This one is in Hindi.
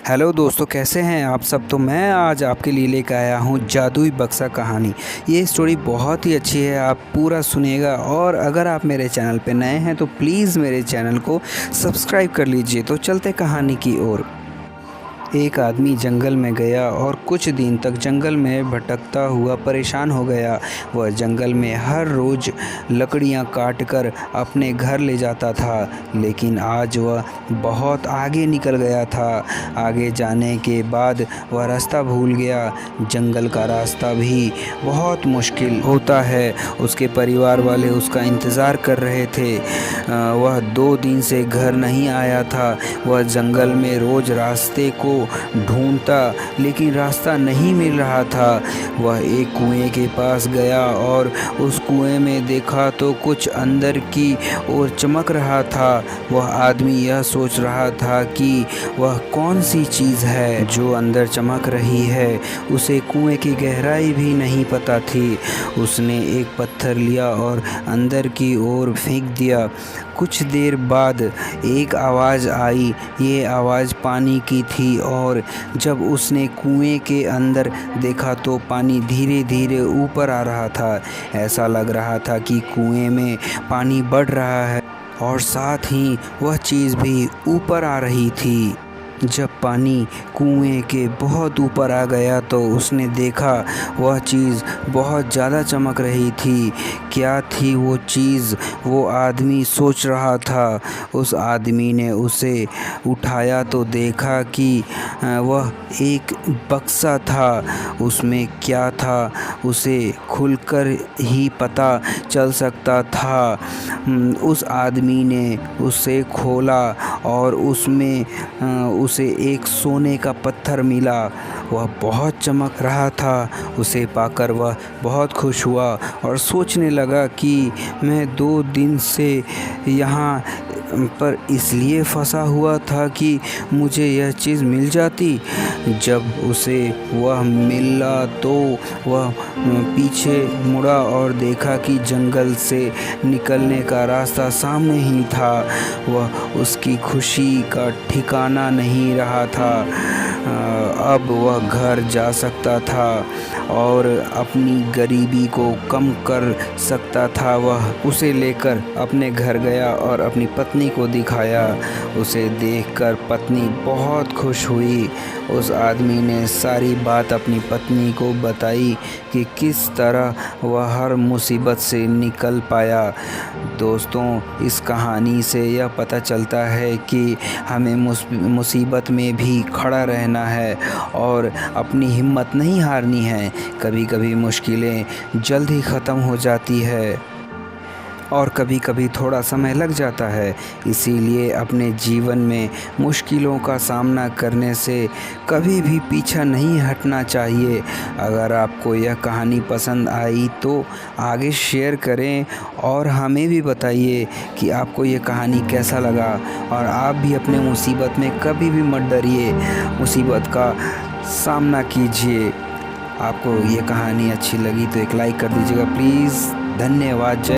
हेलो दोस्तों, कैसे हैं आप सब। तो मैं आज आपके लिए लेकर आया हूँ जादुई बक्सा कहानी। ये स्टोरी बहुत ही अच्छी है, आप पूरा सुनिएगा। और अगर आप मेरे चैनल पे नए हैं तो प्लीज़ मेरे चैनल को सब्सक्राइब कर लीजिए। तो चलते कहानी की ओर। एक आदमी जंगल में गया और कुछ दिन तक जंगल में भटकता हुआ परेशान हो गया। वह जंगल में हर रोज़ लकड़ियां काटकर अपने घर ले जाता था, लेकिन आज वह बहुत आगे निकल गया था। आगे जाने के बाद वह रास्ता भूल गया। जंगल का रास्ता भी बहुत मुश्किल होता है। उसके परिवार वाले उसका इंतज़ार कर रहे थे। वह 2 दिन से घर नहीं आया था। वह जंगल में रोज़ रास्ते को ढूंढता, लेकिन रास्ता नहीं मिल रहा था। वह एक कुएं के पास गया और उस कुएं में देखा तो कुछ अंदर की ओर चमक रहा था। वह आदमी यह सोच रहा था कि वह कौन सी चीज़ है जो अंदर चमक रही है। उसे कुएं की गहराई भी नहीं पता थी। उसने एक पत्थर लिया और अंदर की ओर फेंक दिया। कुछ देर बाद एक आवाज़ आई। ये आवाज़ पानी की थी और जब उसने कुएं के अंदर देखा तो पानी धीरे धीरे ऊपर आ रहा था। ऐसा लग रहा था कि कुएं में पानी बढ़ रहा है और साथ ही वह चीज़ भी ऊपर आ रही थी। जब पानी कुएं के बहुत ऊपर आ गया तो उसने देखा वह चीज़ बहुत ज़्यादा चमक रही थी। क्या थी वो चीज़, वो आदमी सोच रहा था। उस आदमी ने उसे उठाया तो देखा कि वह एक बक्सा था। उसमें क्या था उसे खुलकर ही पता चल सकता था। उस आदमी ने उसे खोला और उसमें उसे एक सोने का पत्थर मिला। वह बहुत चमक रहा था। उसे पाकर वह बहुत खुश हुआ और सोचने लगा कि मैं 2 दिन से यहाँ पर इसलिए फंसा हुआ था कि मुझे यह चीज़ मिल जाती। जब उसे वह मिला तो वह पीछे मुड़ा और देखा कि जंगल से निकलने का रास्ता सामने ही था। वह उसकी खुशी का ठिकाना नहीं रहा था। अब वह घर जा सकता था और अपनी गरीबी को कम कर सकता था। वह उसे लेकर अपने घर गया और अपनी पत्नी को दिखाया। उसे देखकर पत्नी बहुत खुश हुई। उस आदमी ने सारी बात अपनी पत्नी को बताई कि किस तरह वह हर मुसीबत से निकल पाया। दोस्तों, इस कहानी से यह पता चलता है कि हमें मुसीबत में भी खड़ा रहना है और अपनी हिम्मत नहीं हारनी है। कभी कभी मुश्किलें जल्द ही ख़त्म हो जाती है और कभी कभी थोड़ा समय लग जाता है। इसीलिए अपने जीवन में मुश्किलों का सामना करने से कभी भी पीछा नहीं हटना चाहिए। अगर आपको यह कहानी पसंद आई तो आगे शेयर करें और हमें भी बताइए कि आपको यह कहानी कैसा लगा। और आप भी अपने मुसीबत में कभी भी मत डरिए, मुसीबत का सामना कीजिए। आपको ये कहानी अच्छी लगी तो एक लाइक कर दीजिएगा प्लीज़। धन्यवाद। जय